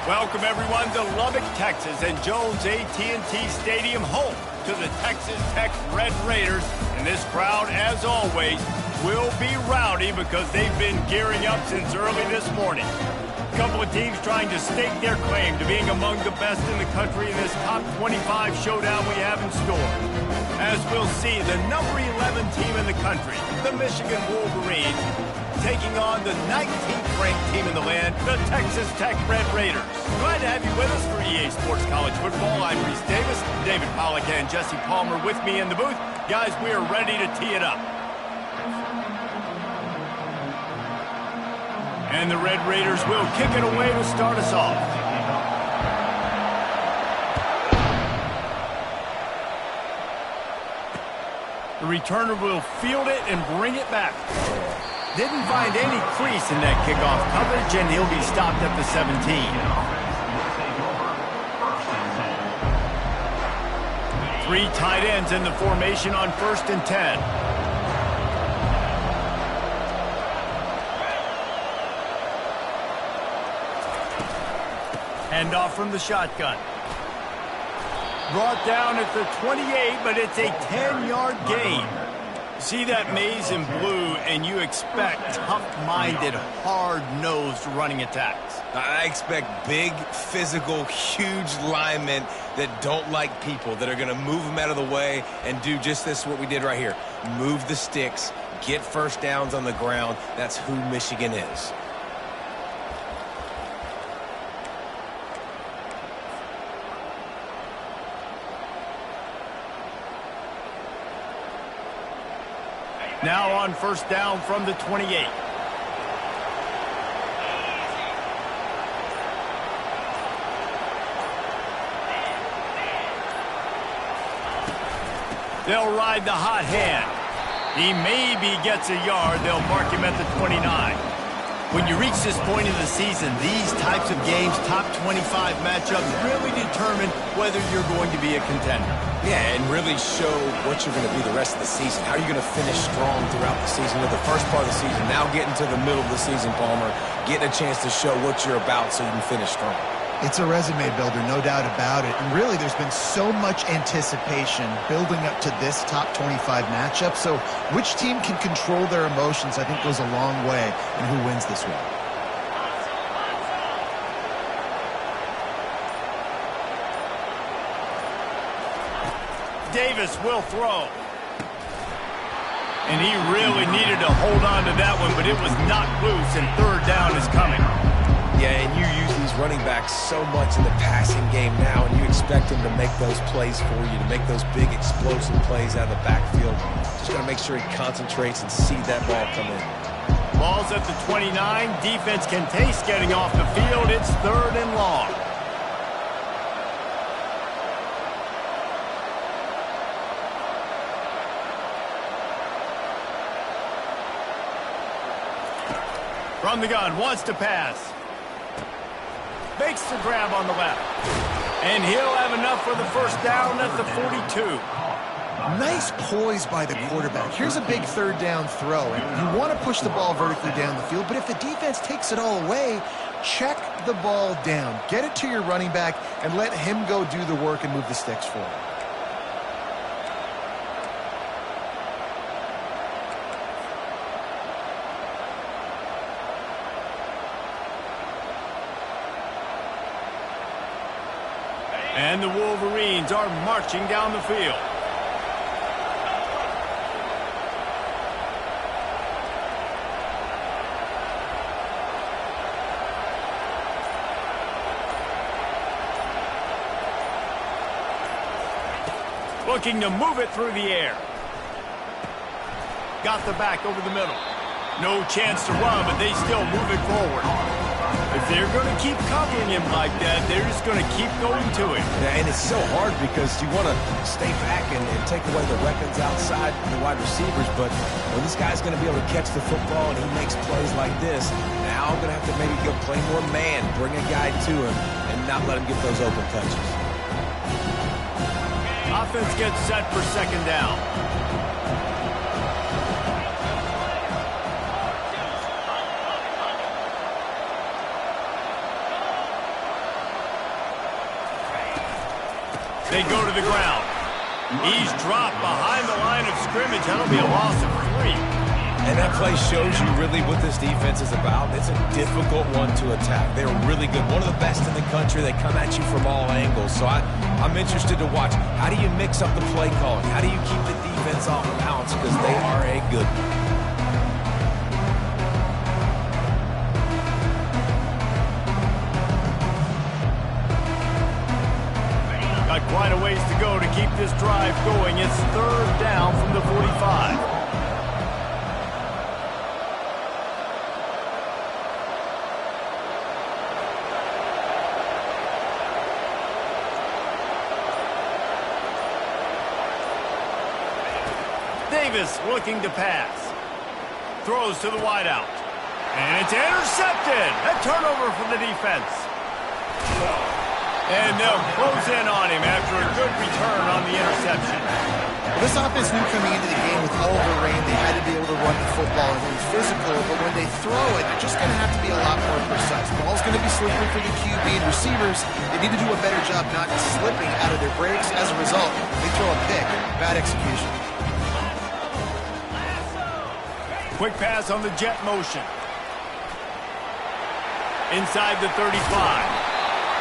Welcome, everyone, to Lubbock, Texas, and Jones AT&T Stadium, home to the Texas Tech Red Raiders. And this crowd, as always, will be rowdy because they've been gearing up since early this morning. A couple of teams trying to stake their claim to being among the best in the country in this top 25 showdown we have in store. As we'll see, the number 11 team in the country, the Michigan Wolverines, taking on the 19th ranked team in the land, the Texas Tech Red Raiders. Glad to have you with us for EA Sports College Football. I'm Reese Davis, David Pollack and Jesse Palmer with me in the booth. Guys, we are ready to tee it up. And the Red Raiders will kick it away to start us off. The returner will field it and bring it back. Didn't find any crease in that kickoff coverage, and he'll be stopped at the 17. Three tight ends in the formation on 1st and 10. Handoff from the shotgun. Brought down at the 28, but it's a 10-yard gain. See that maze in blue, and you expect tough-minded, hard-nosed running attacks. I expect big, physical, huge linemen that don't like people, that are going to move them out of the way and do just this, what we did right here. Move the sticks, get first downs on the ground. That's who Michigan is. Now on 1st down from the 28. They'll ride the hot hand. He maybe gets a yard. They'll mark him at the 29. When you reach this point in the season, these types of games, top 25 matchups, really determine whether you're going to be a contender. Yeah, and really show what you're going to be the rest of the season. How are you going to finish strong throughout the season with the first part of the season? Now getting to the middle of the season, Palmer, getting a chance to show what you're about so you can finish strong. It's a resume builder, no doubt about it. And really, there's been so much anticipation building up to this top 25 matchup. So which team can control their emotions, I think, goes a long way in who wins this one. Davis will throw. And he really needed to hold on to that one, but it was knocked loose, and 3rd down is coming. Yeah, and you use these running backs so much in the passing game now, and you expect them to make those plays for you, to make those big explosive plays out of the backfield. Just got to make sure he concentrates and see that ball come in. Ball's at the 29. Defense can taste getting off the field. It's 3rd and long. From the gun, wants to pass. Makes the grab on the left. And he'll have enough for the 1st down at the 42. Nice poise by the quarterback. Here's a big 3rd down throw. And you want to push the ball vertically down the field, but if the defense takes it all away, check the ball down. Get it to your running back and let him go do the work and move the sticks for him. And the Wolverines are marching down the field. Looking to move it through the air. Got the back over the middle. No chance to run, but they still move it forward. If they're going to keep covering him like that, they're just going to keep going to him. Yeah, and it's so hard because you want to stay back and take away the weapons outside the wide receivers, but when this guy's going to be able to catch the football and he makes plays like this, now I'm going to have to maybe go play more man, bring a guy to him, and not let him get those open touches. Offense gets set for 2nd down. They go to the ground. He's dropped behind the line of scrimmage. That'll be a loss of 3. And that play shows you really what this defense is about. It's a difficult one to attack. They're really good. One of the best in the country. They come at you from all angles. So I'm interested to watch. How do you mix up the play calling? How do you keep the defense off balance? Because they are a good one. Got quite a ways to go to keep this drive going. It's 3rd down from the 45. Davis looking to pass. Throws to the wideout. And it's intercepted. A turnover for the defense. And they'll close in on him after a good return on the interception. Well, this offense knew coming into the game with all the rain, they had to be able to run the football and be physical, but when they throw it, they're just going to have to be a lot more precise. The ball's going to be slippery for the QB and receivers. They need to do a better job not slipping out of their breaks. As a result, they throw a pick. Bad execution. Quick pass on the jet motion. Inside the 35.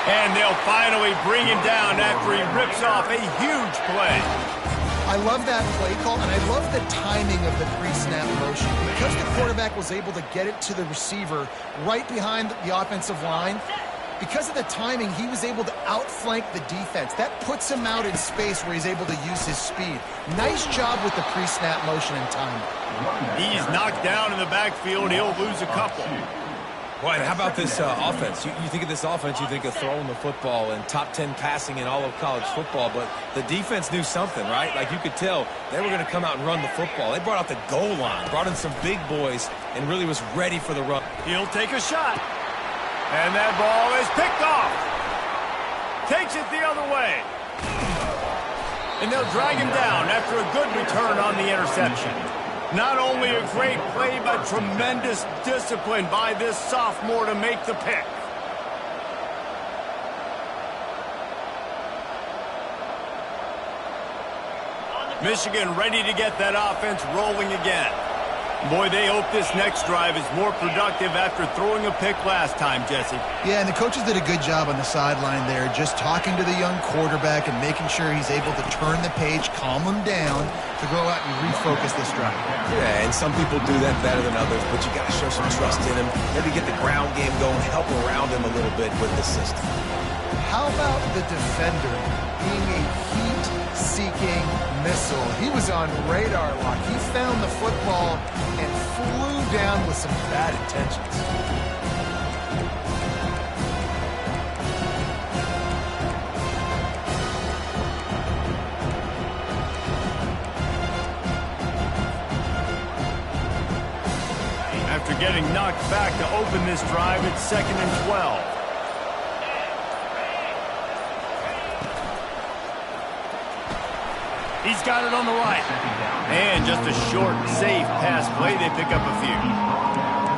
And they'll finally bring him down after he rips off a huge play. I love that play call, and I love the timing of the pre-snap motion. Because the quarterback was able to get it to the receiver right behind the offensive line, because of the timing, he was able to outflank the defense. That puts him out in space where he's able to use his speed. Nice job with the pre-snap motion and timing. He's knocked down in the backfield. He'll lose a couple. Boy, and how about this offense? You think of this offense, you think of throwing the football and top 10 passing in all of college football, but the defense knew something, right? Like you could tell they were going to come out and run the football. They brought out the goal line, brought in some big boys, and really was ready for the run. He'll take a shot. And that ball is picked off. Takes it the other way. And they'll drag him down after a good return on the interception. Not only a great play, but tremendous discipline by this sophomore to make the pick. Michigan ready to get that offense rolling again. Boy, they hope this next drive is more productive after throwing a pick last time, Jesse. Yeah, and the coaches did a good job on the sideline there, just talking to the young quarterback and making sure he's able to turn the page, calm him down to go out and refocus this drive. Yeah, and some people do that better than others, but you got to show some trust in him. Maybe get the ground game going, help around him a little bit with the system. How about the defender being a heat-seeking missile? He was on radar lock. He found the football and flew down with some bad intentions. After getting knocked back to open this drive, it's 2nd and 12. He's got it on the right. And just a short, safe pass play. They pick up a few.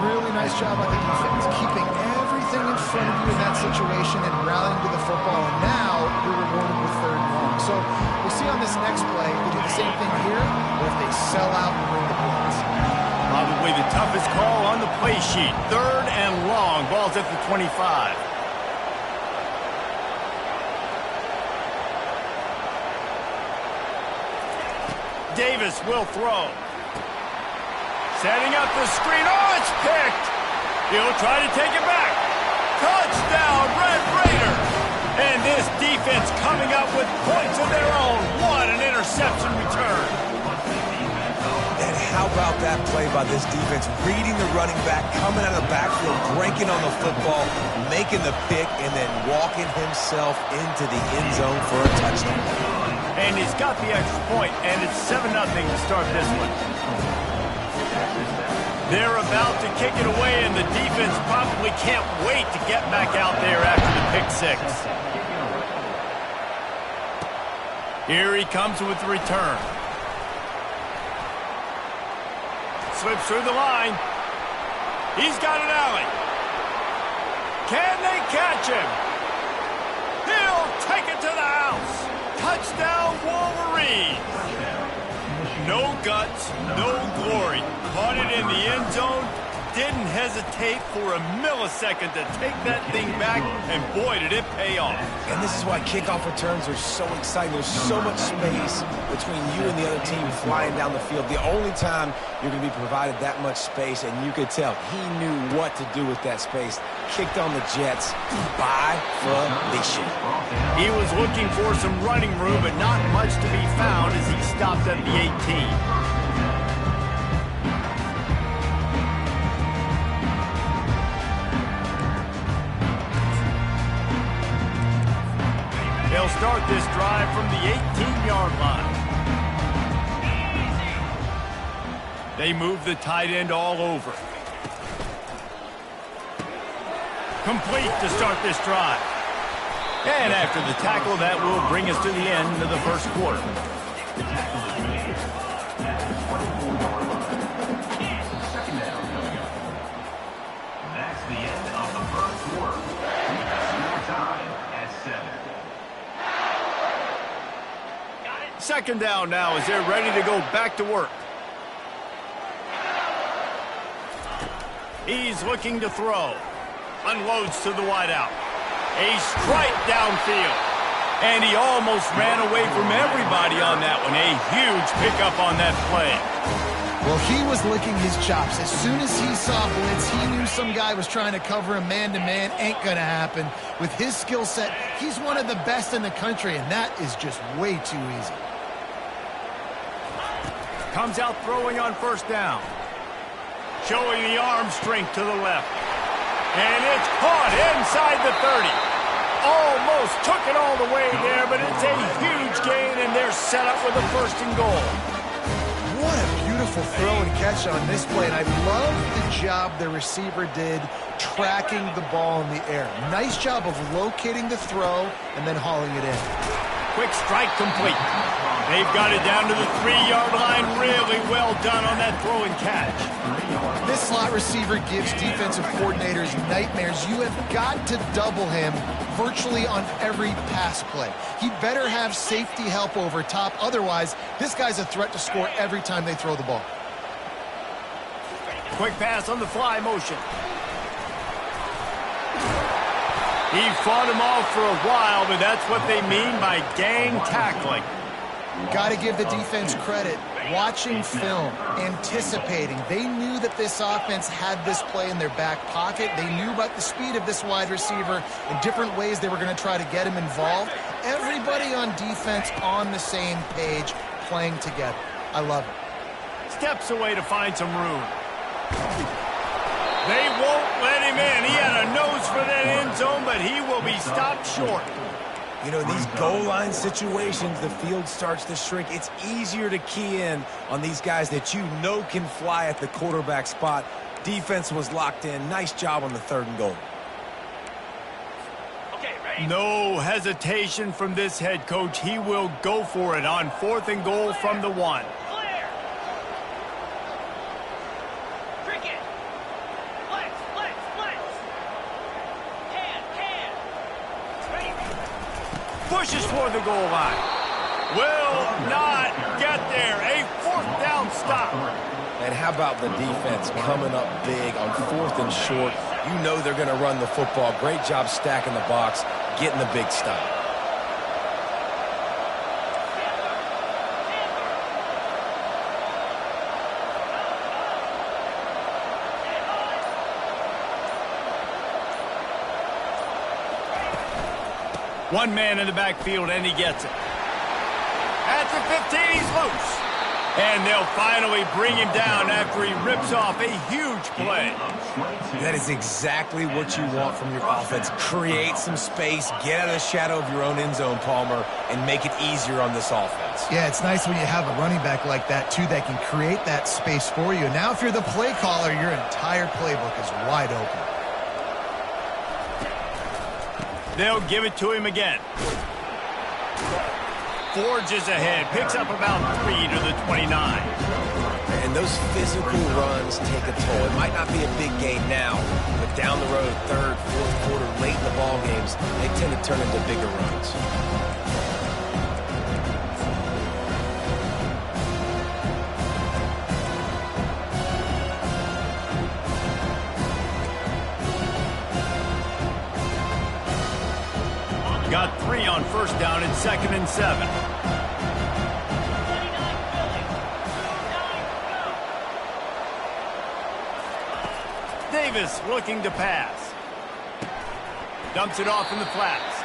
Really nice job by the defense, keeping everything in front of you in that situation and rallying to the football. And now you're rewarded with 3rd and long. So we'll see on this next play, they do the same thing here, or if they sell out and bring the points. Probably the toughest call on the play sheet. 3rd and long. Ball's at the 25. Davis will throw. Setting up the screen. Oh, it's picked. He'll try to take it back. Touchdown, Red Raiders. And this defense coming up with points of their own. What an interception return. And how about that play by this defense? Reading the running back, coming out of the backfield, breaking on the football, making the pick, and then walking himself into the end zone for a touchdown. And he's got the extra point, and it's 7-0 to start this one. They're about to kick it away, and the defense probably can't wait to get back out there after the pick 6. Here he comes with the return. Slips through the line. He's got an alley. Can they catch him? He'll take it to the house. Touchdown, Wolverine! No guts, no glory. Caught it in the end zone. Didn't hesitate for a millisecond to take that thing back, and boy, did it pay off. And this is why kickoff returns are so exciting. There's so much space between you and the other team flying down the field. The only time you're going to be provided that much space, and you could tell he knew what to do with that space. Kicked on the Jets by volition. He was looking for some running room, but not much to be found as he stopped at the 18. They'll start this drive from the 18-yard line. They move the tight end all over. Complete to start this drive. And after the tackle, that will bring us to the end of the first quarter. That's the end of the first quarter. Time at 7. Second down now as they're ready to go back to work. He's looking to throw. Unloads to the wideout. A strike downfield. And he almost ran away from everybody on that one. A huge pickup on that play. Well, he was licking his chops. As soon as he saw blitz, he knew some guy was trying to cover him man-to-man. Ain't gonna happen. With his skill set, he's one of the best in the country, and that is just way too easy. Comes out throwing on first down. Showing the arm strength to the left. And it's caught inside the 30. Almost took it all the way there, but it's a huge gain, and they're set up with a first and goal. What a beautiful throw and catch on this play, and I love the job the receiver did tracking the ball in the air. Nice job of locating the throw and then hauling it in. Quick strike complete. They've got it down to the 3-yard line. Really well done on that throw and catch. This slot receiver gives defensive coordinators nightmares. You have got to double him virtually on every pass play. He better have safety help over top. Otherwise, this guy's a threat to score every time they throw the ball. Quick pass on the fly motion. He fought him off for a while, but that's what they mean by gang tackling. Got to give the defense credit. Watching film, anticipating. They knew that this offense had this play in their back pocket. They knew about the speed of this wide receiver and different ways they were going to try to get him involved. Everybody on defense on the same page, playing together. I love it. Steps away to find some room. They won't let him in. He had a nose for that end zone, but he will be stopped short. You know, in these goal line situations, the field starts to shrink. It's easier to key in on these guys that you know can fly at the quarterback spot. Defense was locked in. Nice job on the 3rd and goal. Okay, ready? No hesitation from this head coach. He will go for it on 4th and goal from the 1. Pushes for the goal line. Will not get there. A 4th down stop. And how about the defense coming up big on 4th and short? You know they're going to run the football. Great job stacking the box, getting the big stop. One man in the backfield, and he gets it. At the 15, he's loose. And they'll finally bring him down after he rips off a huge play. That is exactly what you want from your offense. Create some space, get out of the shadow of your own end zone, Palmer, and make it easier on this offense. Yeah, it's nice when you have a running back like that, too, that can create that space for you. Now, if you're the play caller, your entire playbook is wide open. They'll give it to him again. Forges ahead, picks up about 3 to the 29. And those physical runs take a toll. It might not be a big gain now, but down the road, 3rd, 4th quarter, late in the ball games, they tend to turn into bigger runs. on first down and 2nd and 7. Davis looking to pass. Dumps it off in the flats.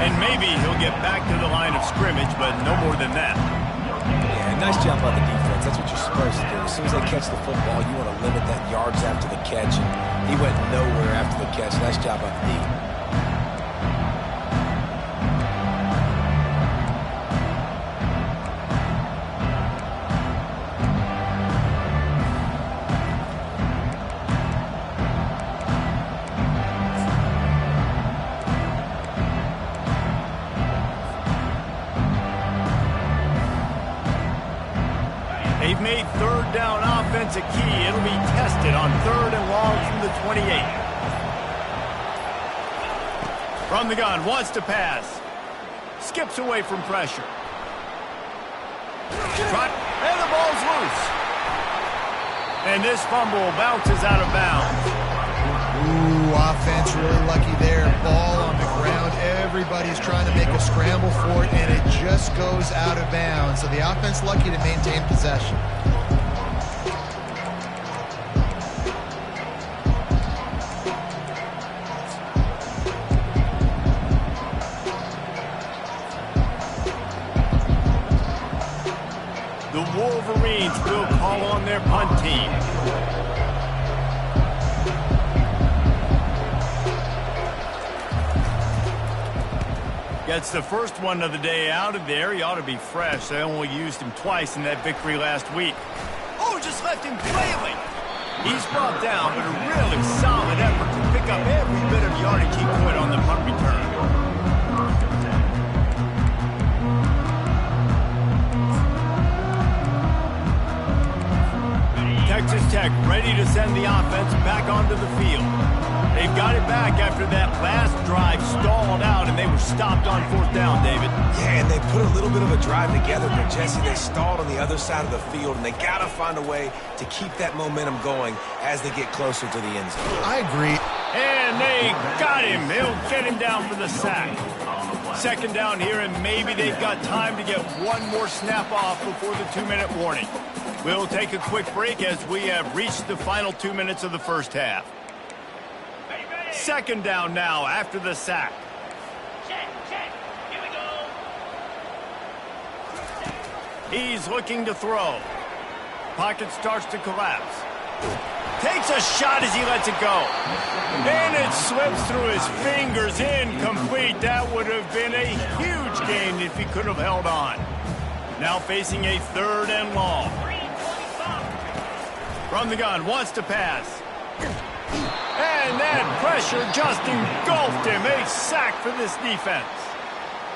And maybe he'll get back to the line of scrimmage, but no more than that. Yeah, nice job by the defense. That's what you're supposed to do. As soon as they catch the football, you want to limit that yards after the catch. And he went nowhere after the catch. Nice job by the D. They've made third down offense a key. It'll be tested on 3rd and long from the 28. From the gun, wants to pass. Skips away from pressure. And the ball's loose. And this fumble bounces out of bounds. Ooh, offense really lucky there. Ball on the ground. Everybody's trying to make a scramble for it, and it just goes out of bounds. So the offense lucky to maintain possession. The Wolverines will call on their punt team. Gets the first one of the day out of there. He ought to be fresh. They only used him twice in that victory last week. Oh, just left him flailing. He's brought down, but a really solid effort to pick up every bit of yardage he could on the punt return. Texas Tech ready to send the offense back onto the field. They've got it back after that last drive stalled out, and they were stopped on 4th down, David. Yeah, and they put a little bit of a drive together, but Jesse, they stalled on the other side of the field, and they got to find a way to keep that momentum going as they get closer to the end zone. I agree. And they got him. They'll get him down for the sack. 2nd down here, and maybe they've got time to get one more snap off before the 2-minute warning. We'll take a quick break as we have reached the final 2 minutes of the first half. 2nd down now after the sack. Check. Here we go. He's looking to throw. Pocket starts to collapse. Takes a shot as he lets it go. And it slips through his fingers. Incomplete. That would have been a huge gain if he could have held on. Now facing a 3rd and long. From the gun, wants to pass. And that pressure just engulfed him. A sack for this defense.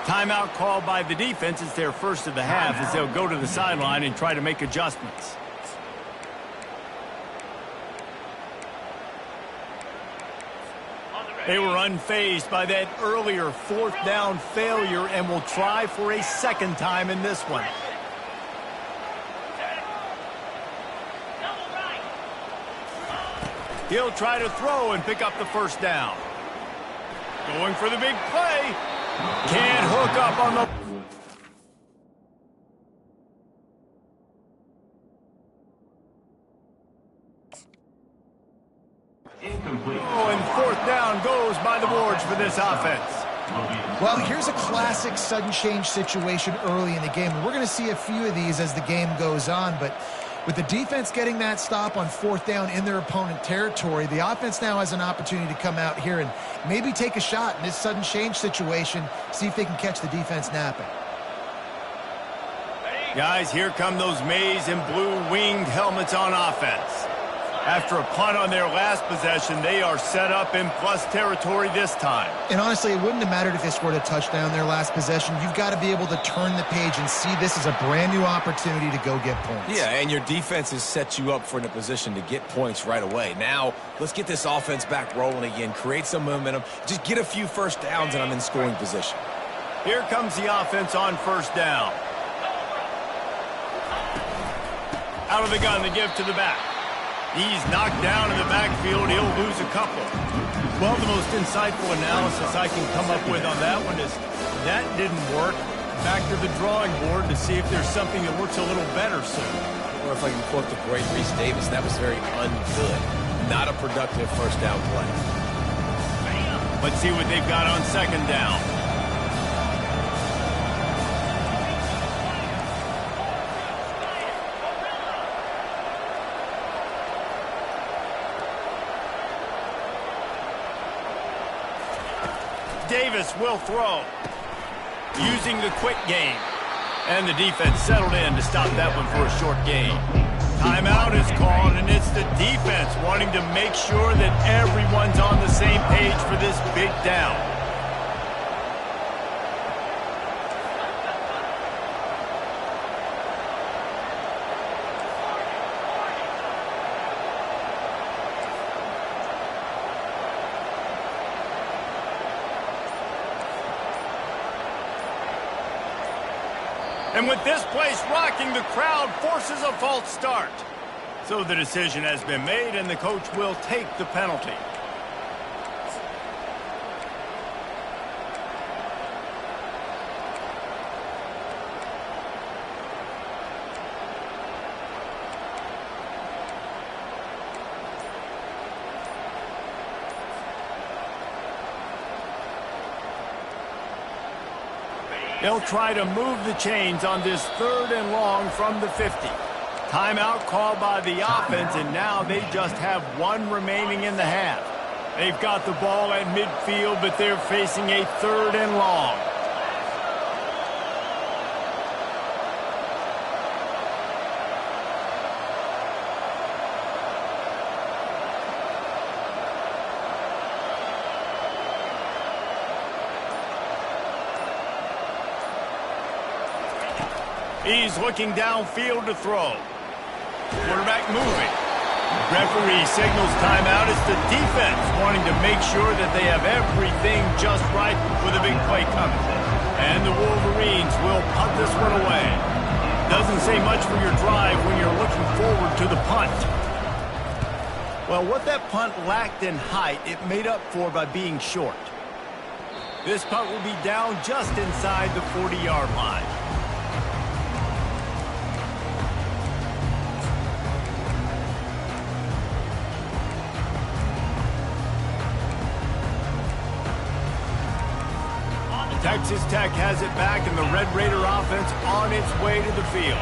Timeout called by the defense. It's their first of the half as they'll go to the sideline and try to make adjustments. They were unfazed by that earlier 4th down failure and will try for a 2nd time in this one. He'll try to throw and pick up the 1st down. Going for the big play. Can't hook up on the... Incomplete. Oh, and 4th down goes by the boards for this offense. Well, here's a classic sudden change situation early in the game. We're going to see a few of these as the game goes on, but with the defense getting that stop on 4th down in their opponent territory, the offense now has an opportunity to come out here and maybe take a shot in this sudden change situation, see if they can catch the defense napping. Guys, here come those maize and blue winged helmets on offense. After a punt on their last possession, they are set up in plus territory this time. And honestly, it wouldn't have mattered if they scored a touchdown their last possession. You've got to be able to turn the page and see this as a brand new opportunity to go get points. Yeah, and your defense has set you up for in a position to get points right away. Now, let's get this offense back rolling again, create some momentum, just get a few 1st downs, and I'm in scoring position. Here comes the offense on 1st down. Out of the gun, the give to the back. He's knocked down in the backfield. He'll lose a couple. Well, the most insightful analysis I can come up with on that one is that didn't work. Back to the drawing board to see if there's something that works a little better soon. Or if I can quote the great Reese Davis, that was very ungood. Not a productive first down play. Let's see what they've got on second down. Davis will throw. Using the quick game. And the defense settled in to stop that one for a short gain. Timeout is called, and it's the defense wanting to make sure that everyone's on the same page for this big down. And with this place rocking, the crowd forces a false start. So the decision has been made, and the coach will take the penalty. They'll try to move the chains on this 3rd and long from the 50. Timeout called by the offense, and now they just have one remaining in the half. They've got the ball at midfield, but they're facing a 3rd and long. He's looking downfield to throw. Quarterback moving. Referee signals timeout. It's the defense wanting to make sure that they have everything just right with a big play coming. And the Wolverines will punt this one away. Doesn't say much for your drive when you're looking forward to the punt. Well, what that punt lacked in height, it made up for by being short. This punt will be down just inside the 40-yard line. Texas Tech has it back, and the Red Raider offense on its way to the field.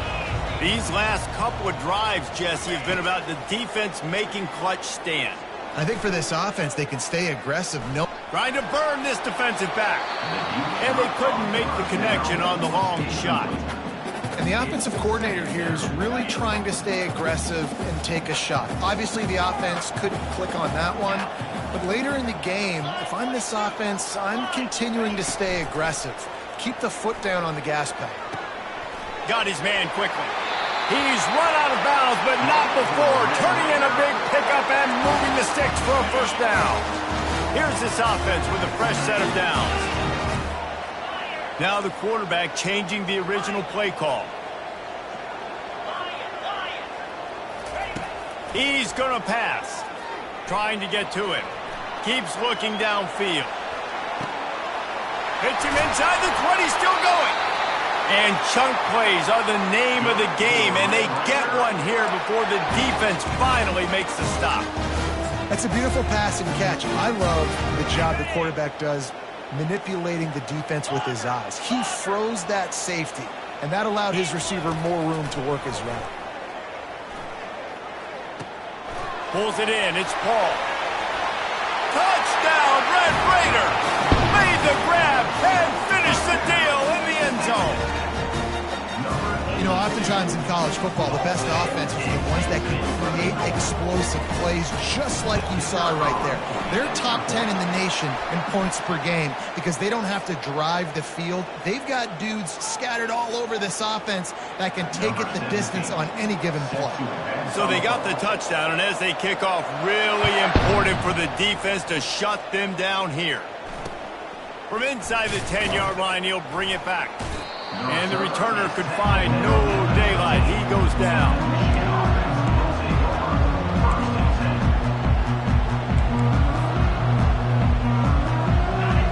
These last couple of drives, Jesse, have been about the defense making clutch stand. I think for this offense, they can stay aggressive. Trying to burn this defensive back. And they couldn't make the connection on the long shot. And the offensive coordinator here is really trying to stay aggressive and take a shot. Obviously, the offense couldn't click on that one. But later in the game, if I'm this offense, I'm continuing to stay aggressive. Keep the foot down on the gas pedal. Got his man quickly. He's run out of bounds, but not before turning in a big pickup and moving the sticks for a first down. Here's this offense with a fresh set of downs. Now the quarterback changing the original play call. He's going to pass. Trying to get to him. Keeps looking downfield. Hits him inside the 20, still going. And chunk plays are the name of the game, and they get one here before the defense finally makes the stop. That's a beautiful pass and catch. I love the job the quarterback does manipulating the defense with his eyes. He froze that safety, and that allowed his receiver more room to work his route. Pulls it in. It's Paul. Touchdown, Red Raider! Made the grab and finished the deal in the end zone. You know, oftentimes in college football, the best offenses are the ones that can create explosive plays just like you saw right there. They're top 10 in the nation in points per game because they don't have to drive the field. They've got dudes scattered all over this offense that can take it the distance on any given play. So they got the touchdown, and as they kick off, really important for the defense to shut them down here. From inside the 10-yard line, he'll bring it back. And the returner could find no daylight. He goes down.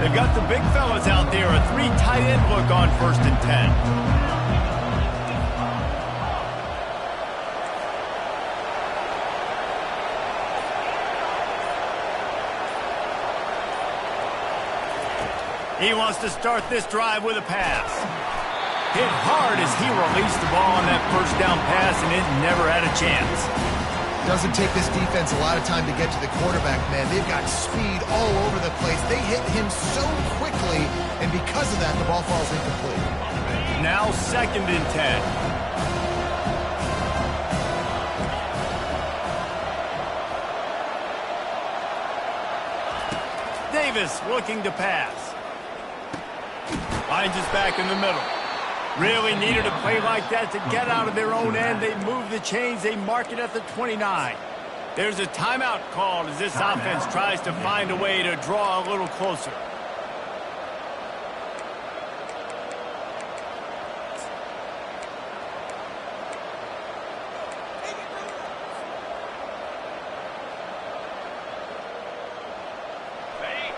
They've got the big fellas out there, a 3 tight end look on 1st and 10. He wants to start this drive with a pass. Hit hard as he released the ball on that 1st down pass, and it never had a chance. Doesn't take this defense a lot of time to get to the quarterback, man. They've got speed all over the place. They hit him so quickly, and because of that, the ball falls incomplete. Now 2nd and 10. Davis looking to pass. Finds his back in the middle. Really needed a play like that to get out of their own end. They move the chains. They mark it at the 29. There's a timeout called as this offense tries to find a way to draw a little closer.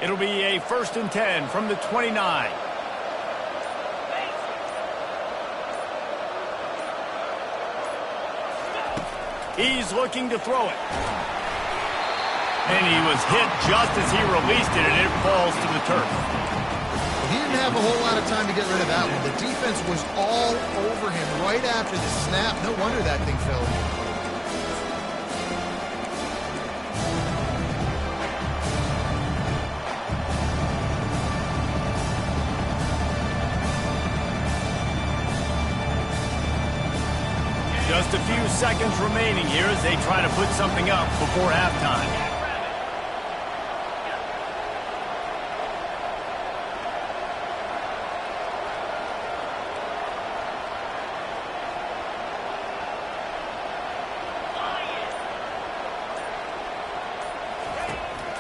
It'll be a 1st and 10 from the 29. He's looking to throw it. And he was hit just as he released it, and it falls to the turf. He didn't have a whole lot of time to get rid of that one. The defense was all over him right after the snap. No wonder that thing fell. Just a few seconds remaining here as they try to put something up before halftime.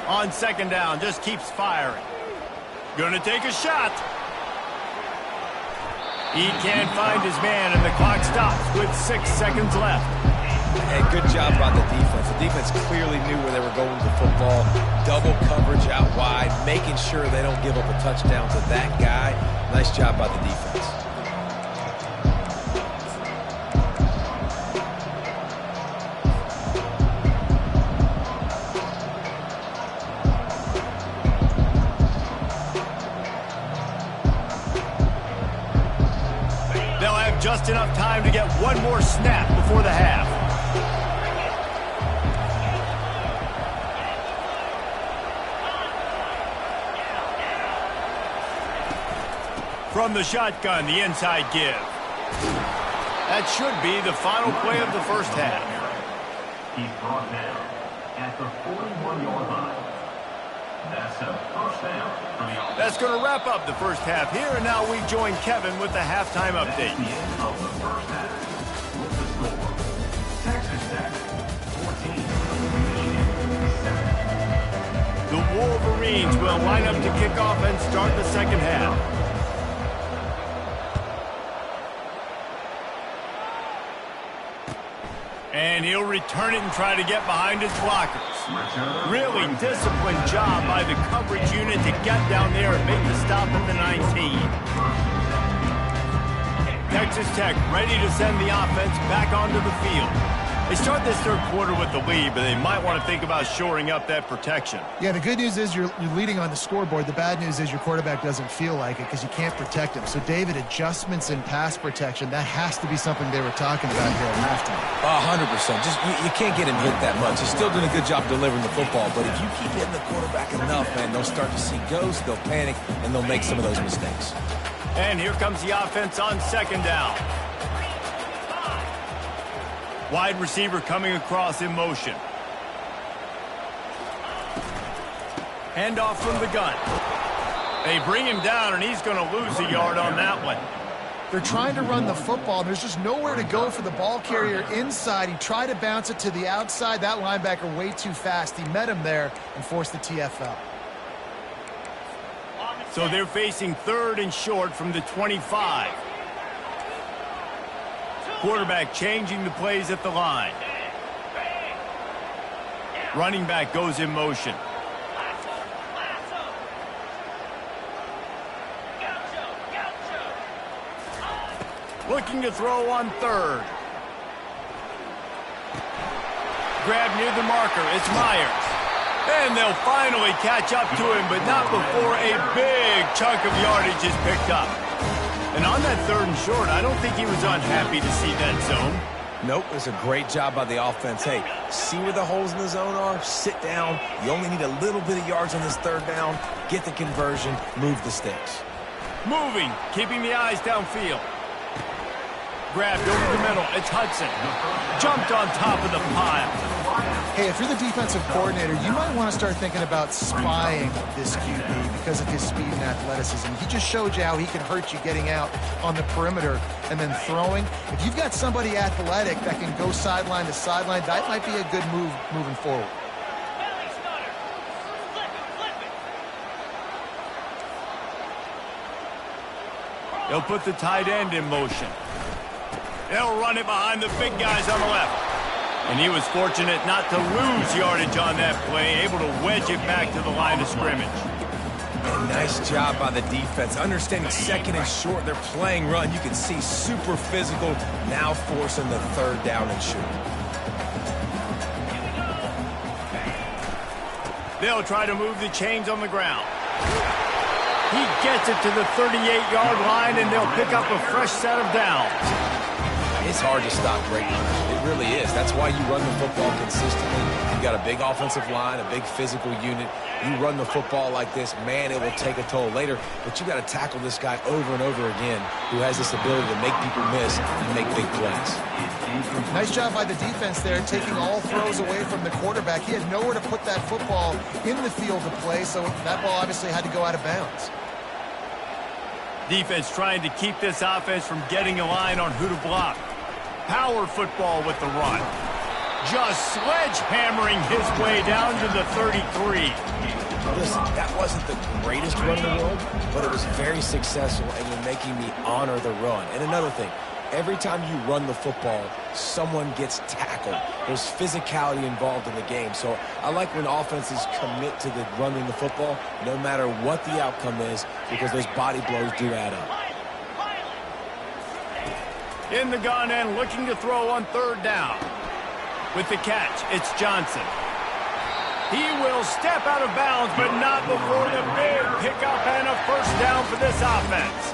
On 2nd down, just keeps firing. Gonna take a shot. He can't find his man, and the clock stops with 6 seconds left. Hey, good job by the defense. The defense clearly knew where they were going with the football. Double coverage out wide, making sure they don't give up a touchdown to that guy. Nice job by the defense. Just enough time to get one more snap before the half. From the shotgun, the inside give. That should be the final play of the 1st half. He's brought down at the 41-yard line. That's a 1st down for the offense. That's going to wrap up the 1st half here, and now we join Kevin with the halftime update. That's the end of the 1st half. With the score, Texas Tech 14, Michigan 7. The Wolverines will line up to kick off and start the 2nd half. And he'll return it and try to get behind his blockers. Really disciplined job by the coverage unit to get down there and make the stop at the 19. Texas Tech ready to send the offense back onto the field. They start this 3rd quarter with the lead, but they might want to think about shoring up that protection. Yeah, the good news is you're leading on the scoreboard. The bad news is your quarterback doesn't feel like it because you can't protect him. So, David, adjustments in pass protection, that has to be something they were talking about here at halftime. 100%. Just you can't get him hit that much. He's still doing a good job delivering the football, but if you keep hitting the quarterback enough, man, they'll start to see ghosts, they'll panic, and they'll make some of those mistakes. And here comes the offense on 2nd down. Wide receiver coming across in motion. Handoff from the gun. They bring him down, and he's going to lose a yard on that one. They're trying to run the football, and there's just nowhere to go for the ball carrier inside. He tried to bounce it to the outside. That linebacker way too fast. He met him there and forced the TFL. So they're facing 3rd and short from the 25. Quarterback changing the plays at the line. Running back goes in motion. Looking to throw on third. Grab near the marker. It's Myers. And they'll finally catch up to him, but not before a big chunk of yardage is picked up. And on that third and short, I don't think he was unhappy to see that zone. Nope, it's a great job by the offense. Hey, see where the holes in the zone are? Sit down. You only need a little bit of yards on this third down. Get the conversion. Move the sticks. Moving, keeping the eyes downfield. Grabbed over the middle. It's Hudson. Jumped on top of the pile. Hey, if you're the defensive coordinator, you might want to start thinking about spying this QB because of his speed and athleticism. He just showed you how he can hurt you getting out on the perimeter and then throwing. If you've got somebody athletic that can go sideline to sideline, that might be a good move moving forward. Belly stutter. Flip it. They'll put the tight end in motion. They'll run it behind the big guys on the left. And he was fortunate not to lose yardage on that play, able to wedge it back to the line of scrimmage. And nice job by the defense. Understanding second and short, they're playing run. You can see super physical, now forcing the third down and short. They'll try to move the chains on the ground. He gets it to the 38-yard line, and they'll pick up a fresh set of downs. It's hard to stop great runners. It really is. That's why you run the football consistently. You've got a big offensive line, a big physical unit. You run the football like this, man, it will take a toll later. But you got to tackle this guy over and over again who has this ability to make people miss and make big plays. Nice job by the defense there, taking all throws away from the quarterback. He had nowhere to put that football in the field to play, so that ball obviously had to go out of bounds. Defense trying to keep this offense from getting a line on who to block. Power football with the run. Just sledgehammering his way down to the 33. Listen, that wasn't the greatest run in the world, but it was very successful, and you're making me honor the run. And another thing, every time you run the football, someone gets tackled. There's physicality involved in the game. So I like when offenses commit to the running the football, no matter what the outcome is, because those body blows do add up. In the gun and looking to throw on third down. With the catch, it's Johnson. He will step out of bounds, but not before the big pickup and a first down for this offense.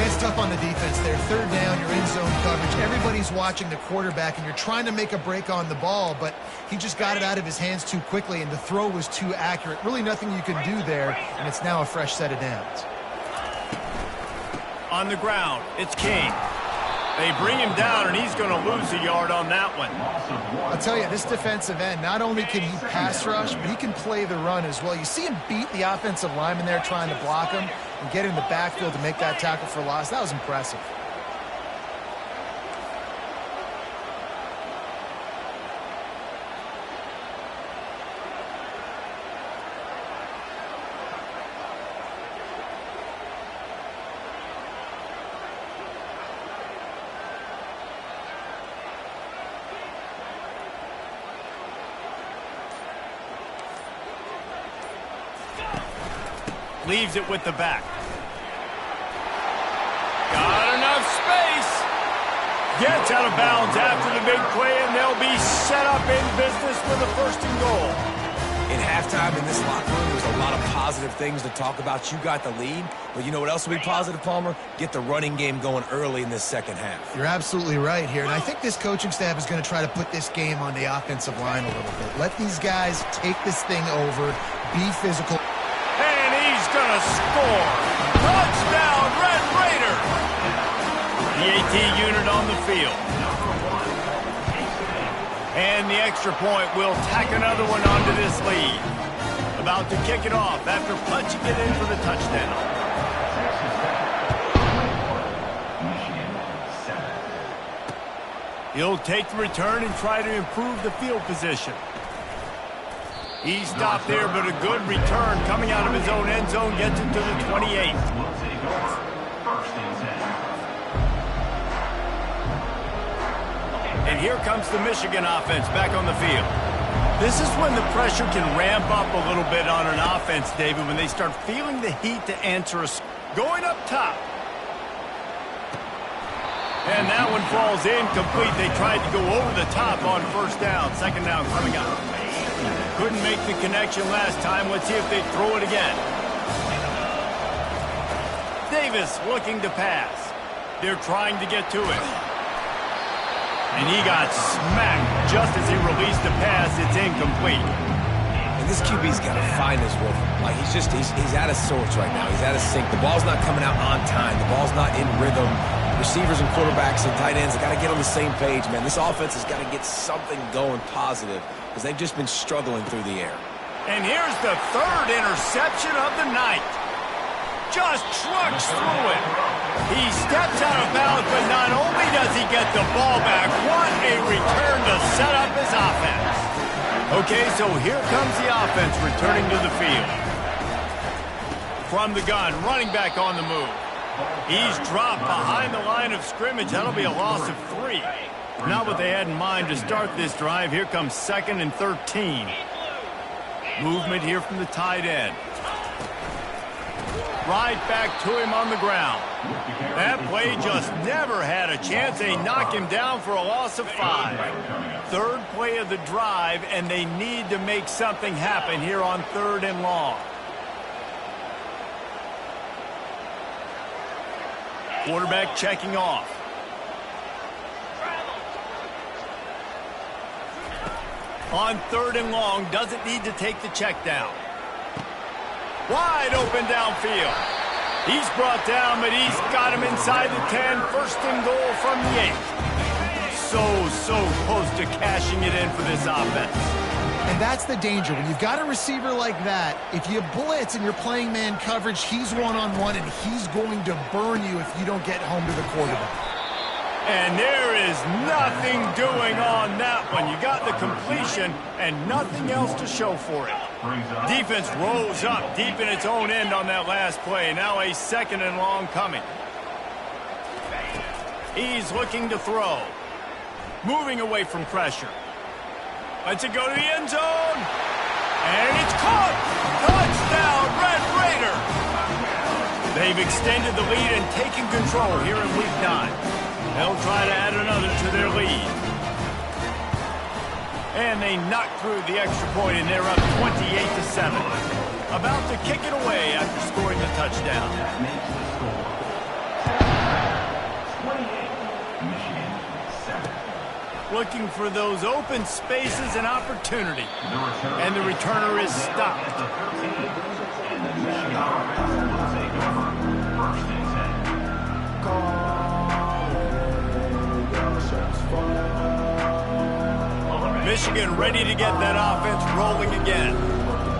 It's tough on the defense there. Third down, you're in zone coverage. Everybody's watching the quarterback, and you're trying to make a break on the ball, but he just got it out of his hands too quickly, and the throw was too accurate. Really nothing you can do there, and it's now a fresh set of downs. On the ground, it's King. They bring him down, and he's going to lose a yard on that one. I'll tell you, this defensive end, not only can he pass rush, but he can play the run as well. You see him beat the offensive lineman there trying to block him and get in the backfield to make that tackle for loss. That was impressive. Leaves it with the back. Got enough space. Gets out of bounds after the big play, and they'll be set up in business for the first and goal. In halftime in this locker room, there's a lot of positive things to talk about. You got the lead, but you know what else will be positive, Palmer? Get the running game going early in this second half. You're absolutely right here, and I think this coaching staff is going to try to put this game on the offensive line a little bit. Let these guys take this thing over, be physical. And he's going to score. Touchdown, Red Raiders. The AT unit on the field. And the extra point will tack another one onto this lead. About to kick it off after punching it in for the touchdown. He'll take the return and try to improve the field position. He stopped there, but a good return coming out of his own end zone gets him to the 28. And here comes the Michigan offense back on the field. This is when the pressure can ramp up a little bit on an offense, David, when they start feeling the heat to answer a... Going up top. And that one falls incomplete. They tried to go over the top on first down. Second down coming up. Couldn't make the connection last time. Let's see if they throw it again. Davis looking to pass. They're trying to get to it. And he got smacked just as he released the pass. It's incomplete. And this QB's got to find his rhythm. Like, he's out of sorts right now. He's out of sync. The ball's not coming out on time. The ball's not in rhythm. Receivers and quarterbacks and tight ends have got to get on the same page, man. This offense has got to get something going positive because they've just been struggling through the air. And here's the third interception of the night. Just trucks through it. He steps out of bounds, but not only does he get the ball back, what a return to set up his offense. Okay, so here comes the offense returning to the field. From the gun, running back on the move. He's dropped behind the line of scrimmage. That'll be a loss of 3. Not what they had in mind to start this drive. Here comes 2nd and 13. Movement here from the tight end. Right back to him on the ground. That play just never had a chance. They knock him down for a loss of 5. Third play of the drive, and they need to make something happen here on 3rd and long. Quarterback checking off. On 3rd and long, doesn't need to take the check down. Wide open downfield. He's brought down, but he's got him inside the 10. 1st and goal from the 8. So close to cashing it in for this offense. And that's the danger. When you've got a receiver like that, if you blitz and you're playing man coverage, he's one-on-one, and he's going to burn you if you don't get home to the quarterback. And there is nothing doing on that one. You got the completion and nothing else to show for it. Defense rose up deep in its own end on that last play. Now a 2nd and long coming. He's looking to throw. Moving away from pressure. Lets it go to the end zone. And it's caught. Touchdown, Red Raider. They've extended the lead and taken control here in Week 9. They'll try to add another to their lead. And they knock through the extra point, and they're up 28-7. About to kick it away after scoring the touchdown. That makes the score 28, Michigan 7. Looking for those open spaces and opportunity. And the returner is stopped. At the 13, and the Michigan offense will take over 1st and 10. Michigan ready to get that offense rolling again.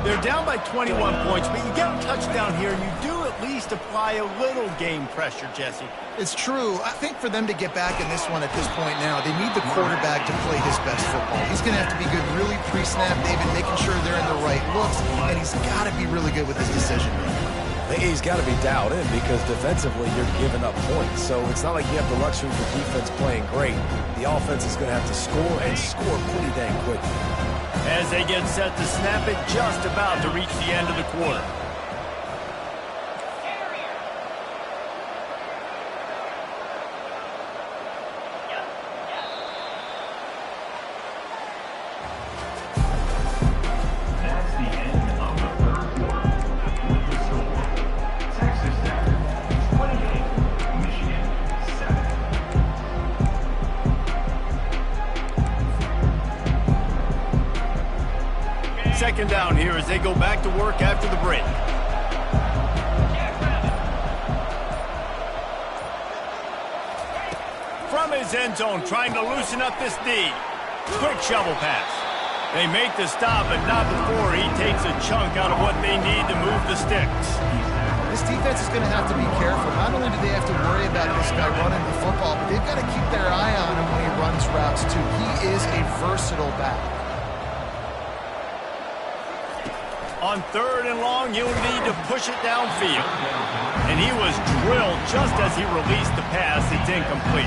They're down by 21 points, but you get a touchdown here, you do at least apply a little game pressure, Jesse. It's true. I think for them to get back in this one at this point now, they need the quarterback to play his best football. He's going to have to be good really pre-snap, David, making sure they're in the right looks, and he's got to be really good with his decision-making. He's got to be dialed in because defensively you're giving up points. So it's not like you have the luxury of the defense playing great. The offense is going to have to score and score pretty dang quickly. As they get set to snap it, just about to reach the end of the quarter. That's the end of the 3rd quarter. With the score, Texas Tech 28, Michigan 7. 2nd down here as they go back to work after the break. From his end zone, trying to loosen up this D. Quick shovel pass. They make the stop, but not before he takes a chunk out of what they need to move the sticks. This defense is going to have to be careful. Not only do they have to worry about this guy running the football, but they've got to keep their eye on him when he runs routes, too. He is a versatile back. On 3rd and long, you'll need to push it downfield. And he was drilled just as he released the pass. It's incomplete.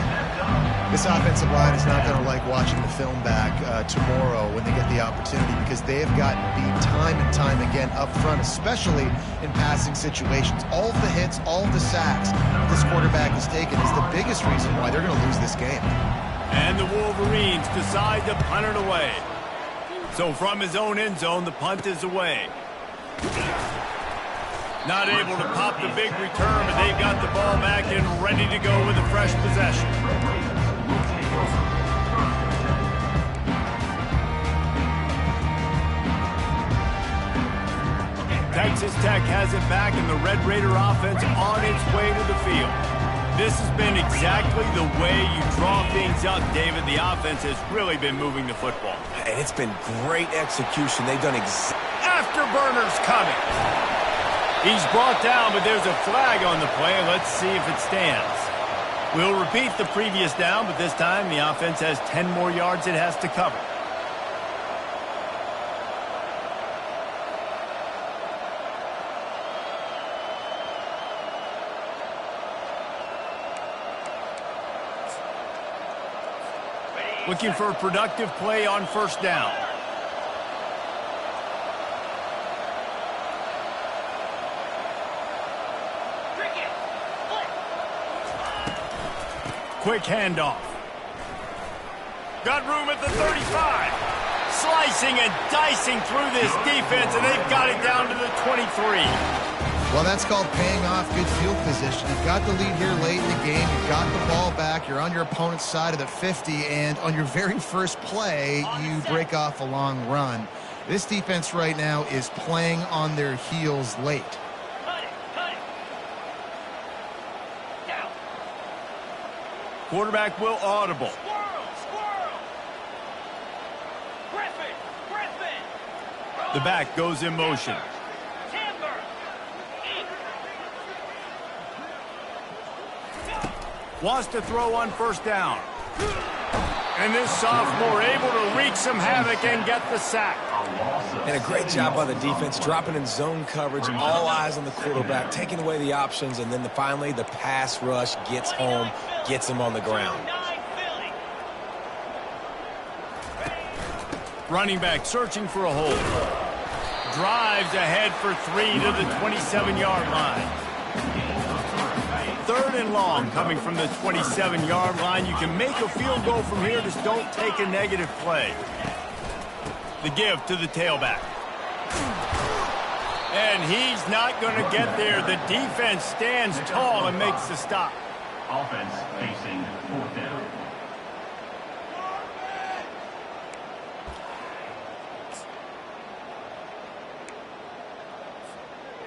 This offensive line is not going to like watching the film back tomorrow when they get the opportunity, because they have gotten beat time and time again up front, especially in passing situations. All of the hits, all of the sacks this quarterback has taken is the biggest reason why they're going to lose this game. And the Wolverines decide to punt it away. So from his own end zone, the punt is away. Not able to pop the big return, but they've got the ball back and ready to go with a fresh possession. Texas Tech has it back, and the Red Raider offense on its way to the field. This has been exactly the way you draw things up, David. The offense has really been moving the football. And it's been great execution. They've done Afterburners coming. He's brought down, but there's a flag on the play. Let's see if it stands. We'll repeat the previous down, but this time the offense has 10 more yards it has to cover. Looking for a productive play on first down. Quick handoff. Got room at the 35. Slicing and dicing through this defense, and they've got it down to the 23. Well, that's called paying off good field position. You've got the lead here late in the game. You've got the ball back. You're on your opponent's side of the 50, and on your very first play, you break off a long run. This defense right now is playing on their heels late. Cut it. Down. Quarterback will audible. Squirrel. Griffin. The back goes in motion. Wants to throw on first down. And this sophomore able to wreak some havoc and get the sack. And a great job by the defense, dropping in zone coverage, all eyes on the quarterback, taking away the options, and then finally the pass rush gets home, gets him on the ground. Running back searching for a hole. Drives ahead for 3 to the 27-yard line. 3rd and long coming from the 27-yard line. You can make a field goal from here, just don't take a negative play. The give to the tailback. And he's not going to get there. The defense stands tall and makes the stop. Offense facing 4th down.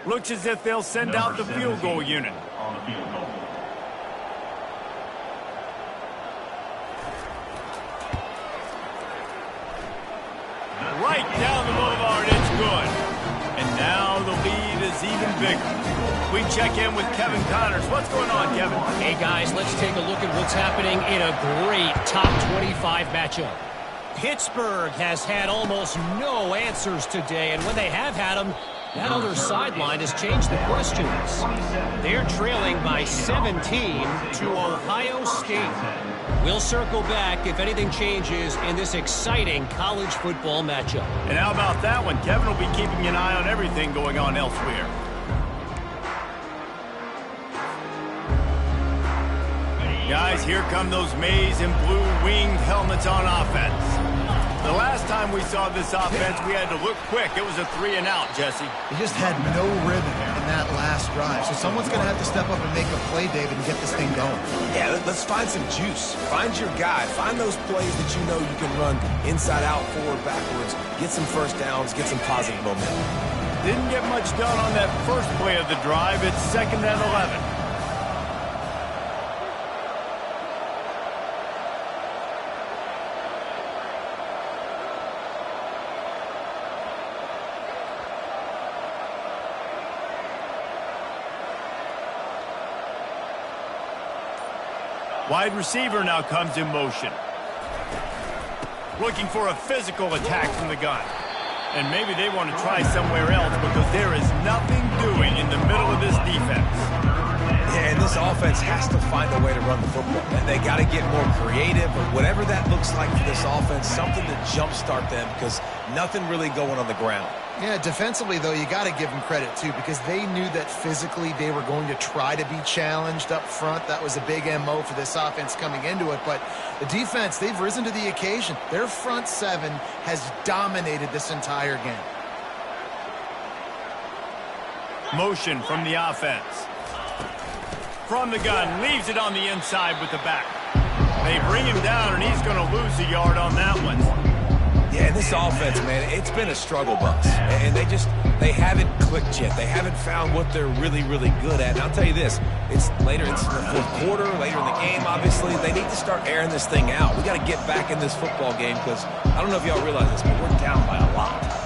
Looks as if they'll send out the field goal unit. On the field goal. Right down the boulevard, it's good. And now the lead is even bigger. We check in with Kevin Connors. What's going on, Kevin? Hey, guys, let's take a look at what's happening in a great top 25 matchup. Pittsburgh has had almost no answers today, and when they have had them, that other sideline has changed the questions. They're trailing by 17 to Ohio State. We'll circle back if anything changes in this exciting college football matchup. And how about that one? Kevin will be keeping an eye on everything going on elsewhere. Guys, here come those maize and blue winged helmets on offense. The last time we saw this offense, we had to look quick. It was a 3-and-out, Jesse. They just had no rhythm in that last drive. So someone's going to have to step up and make a play, David, and get this thing going. Yeah, let's find some juice. Find your guy. Find those plays that you know you can run inside out, forward, backwards. Get some first downs. Get some positive momentum. Didn't get much done on that first play of the drive. It's 2nd and 11. Wide receiver now comes in motion. Looking for a physical attack from the gun. And maybe they want to try somewhere else because there is nothing doing in the middle of this defense. Yeah, and this offense has to find a way to run the football. And they got to get more creative, or whatever that looks like for this offense, something to jumpstart them, because nothing really going on the ground. Yeah, defensively, though, you got to give them credit, too, because they knew that physically they were going to try to be challenged up front. That was a big MO for this offense coming into it. But the defense, they've risen to the occasion. Their front seven has dominated this entire game. Motion from the offense. From the gun, leaves it on the inside with the back. They bring him down, and he's going to lose a yard on that one. Yeah, this offense, man, it's been a struggle bus. And they haven't clicked yet. They haven't found what they're really, really good at. And I'll tell you this, it's in the fourth quarter, later in the game, obviously. They need to start airing this thing out. We got to get back in this football game, because I don't know if y'all realize this, but we're down by a lot.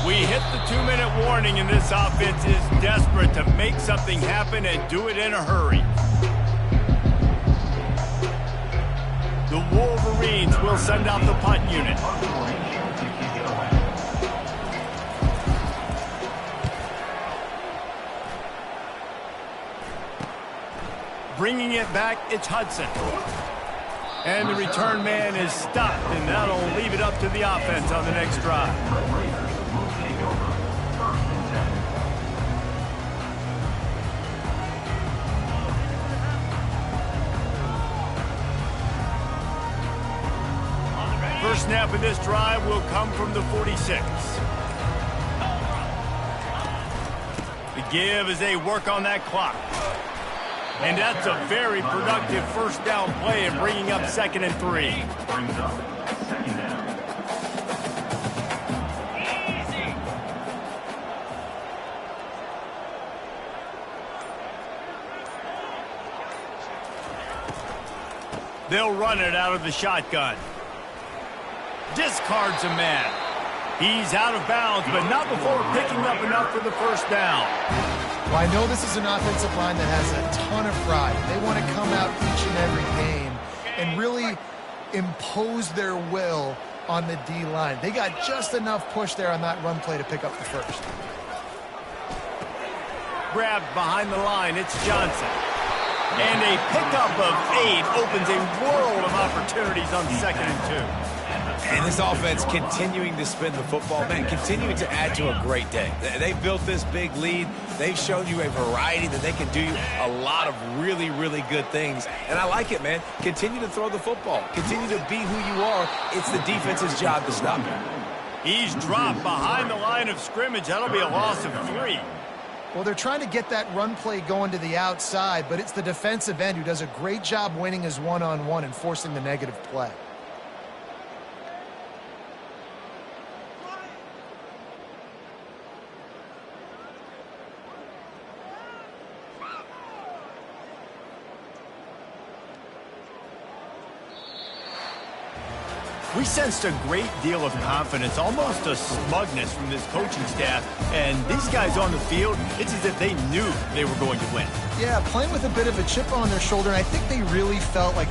We hit the 2-minute warning, and this offense is desperate to make something happen and do it in a hurry. The Wolverines will send out the punt unit. Bringing it back, it's Hudson. And the return man is stopped, and that'll leave it up to the offense on the next drive. First snap of this drive will come from the 46. The give as they work on that clock. And that's a very productive first down play and bringing up 2nd and 3. Brings up 2nd down. They'll run it out of the shotgun. Discards a man. He's out of bounds, but not before picking up enough for the first down. Well, I know this is an offensive line that has a ton of pride. They want to come out each and every game and really impose their will on the D-line. They got just enough push there on that run play to pick up the first. Grabbed behind the line, it's Johnson. And a pickup of 8 opens a world of opportunities on 2nd and 2. And this offense continuing to spin the football, man, continuing to add to a great day. They've built this big lead. They've shown you a variety that they can do a lot of really, really good things. And I like it, man. Continue to throw the football. Continue to be who you are. It's the defense's job to stop you. He's dropped behind the line of scrimmage. That'll be a loss of 3. Well, they're trying to get that run play going to the outside, but it's the defensive end who does a great job winning his one-on-one and forcing the negative play. We sensed a great deal of confidence, almost a smugness from this coaching staff. And these guys on the field, it's as if they knew they were going to win. Yeah, playing with a bit of a chip on their shoulder, and I think they really felt like